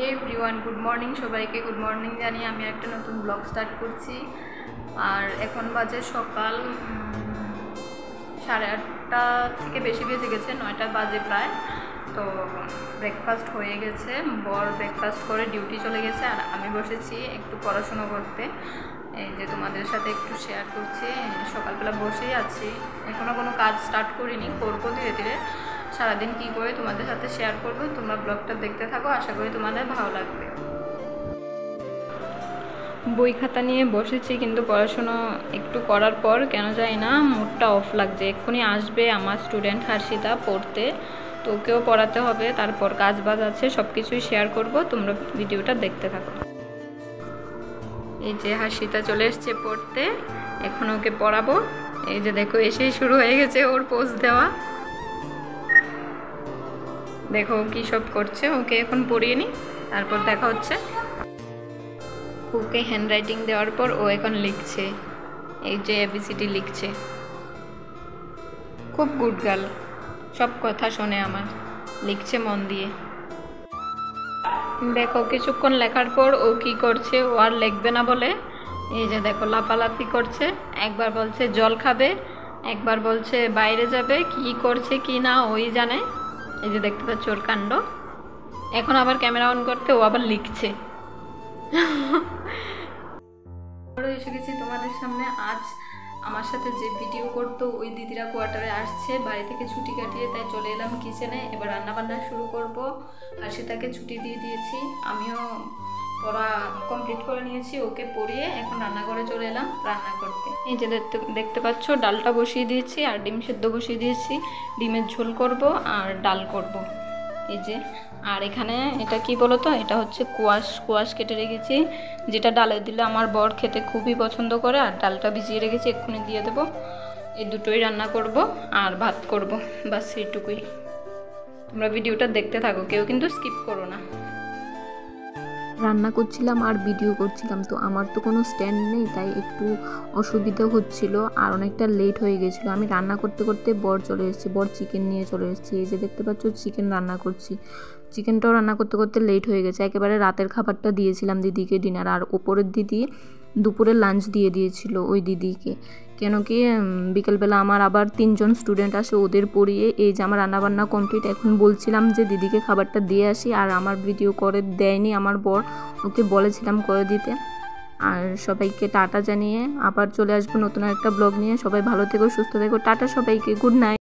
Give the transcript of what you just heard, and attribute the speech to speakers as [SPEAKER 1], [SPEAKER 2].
[SPEAKER 1] হে everyone, good morning সবাইকে। Good morning জানিয়ে আমি একটা নতুন ব্লগ স্টার্ট করছি। আর এখন বাজে সকাল 8:30 থেকে বেশি বেজে গেছে, 9টা বাজে প্রায়। তো ব্রেকফাস্ট হয়ে গেছে, বর ব্রেকফাস্ট করে ডিউটি চলে গেছে, আর আমি বসেছি একটু পড়াশুনো করতে। এই যে তোমাদের সাথে একটু শেয়ার করছি। সকালবেলা বসেই আছি, এখনও কোনো কাজ স্টার্ট করিনি, করবো ধীরে ধীরে। সারাদিন কী করে তোমাদের সাথে শেয়ার করবো, তোমরা ব্লগটা দেখতে থাকো, আশা করি তোমাদের ভালো লাগবে। বই খাতা নিয়ে বসেছি, কিন্তু পড়াশুনো একটু করার পর কেন জানি না মুডটা অফ লাগছে। এক্ষুনি আসবে আমার স্টুডেন্ট হর্ষিতা পড়তে, তো ওকেও পড়াতে হবে, তারপর কাজ বাজ আছে, সব কিছুই শেয়ার করবো, তোমরা ভিডিওটা দেখতে থাকো। এই যে হর্ষিতা চলে এসছে পড়তে, এখন ওকে পড়াবো। এই যে দেখো এসেই শুরু হয়ে গেছে ওর পোজ দেওয়া। দেখো কি সব করছে, ওকে এখন পড়িয়ে নি, তারপর দেখা হচ্ছে। ওকে হ্যান্ডরাইটিং দেওয়ার পর ও এখন লিখছে, এই যে ABCD লিখছে। খুব গুড গার্ল, সব কথা শোনে আমার, লিখছে মন দিয়ে। দেখো কিছুক্ষণ লেখার পর ও কি করছে, ও আর লিখবে না বলে এই যে দেখো লাফালাফি করছে। একবার বলছে জল খাবে, একবার বলছে বাইরে যাবে, কি করছে কি না ওই জানে। এই যে দেখতে পাচ্ছ ওর কাণ্ড। এখন আবার ক্যামেরা অন করতে ও আবার লিখছে। এসে গেছি তোমাদের সামনে। আজ আমার সাথে যে ভিডিও করতো ওই দিদিরা কোয়ার্টারে আসছে বাড়ি থেকে ছুটি কাটিয়ে, তাই চলে এলাম কিচেনে। এবার রান্নাবান্না শুরু করব। হর্ষিতাকে ছুটি দিয়ে দিয়েছি, আমিও পড়া কমপ্লিট করে নিয়েছি, ওকে পড়িয়ে এখন রান্নাঘরে চলে এলাম রান্না করতে। এই যে দেখতে পাচ্ছ ডালটা বসিয়ে দিয়েছি, আর ডিম সেদ্ধ বসিয়ে দিয়েছি। ডিমের ঝোল করব আর ডাল করব। এই যে, আর এখানে এটা কি বলো তো, এটা হচ্ছে কোয়াশ কেটে রেখেছি, যেটা ডালে দিলে আমার বর খেতে খুবই পছন্দ করে। আর ডালটা ভিজিয়ে রেখেছি, এক্ষুনি দিয়ে দেবো। এই দুটোই রান্না করব আর ভাত করব, বাস এইটুকুই। তোমরা ভিডিওটা দেখতে থাকো, কেউ কিন্তু স্কিপ করো না।
[SPEAKER 2] রান্না করছিলাম আর ভিডিও করছিলাম, তো আমার তো কোনো স্ট্যান্ড নেই, তাই একটু অসুবিধা হচ্ছিল আর অনেকটা লেট হয়ে গেছিলো। আমি রান্না করতে করতে বর চলে এসেছি, বর চিকেন নিয়ে চলে এসেছি। এই যে দেখতে পাচ্ছ চিকেন রান্না করছি। চিকেনটাও রান্না করতে করতে লেট হয়ে গেছে, একেবারে রাতের খাবারটা দিয়েছিলাম দিদিকে ডিনার, আর ওপরের দিদি দুপুরের লাঞ্চ দিয়ে দিয়েছিল ওই দিদিকে। কেন কি বিকেলবেলা আমার আবার 3জন স্টুডেন্ট আসে, ওদের পড়িয়ে এই যে আমার রান্নাবান্না কমপ্লিট। এখন বলছিলাম যে দিদিকে খাবারটা দিয়ে আসি, আর আমার ভিডিও করে দেয়নি আমার বর, ওকে বলেছিলাম করে দিতে। আর সবাইকে টাটা জানিয়ে আবার চলে আসবো নতুন একটা ব্লগ নিয়ে। সবাই ভালো থেকো, সুস্থ থেকো, টাটা সবাইকে, গুড নাইট।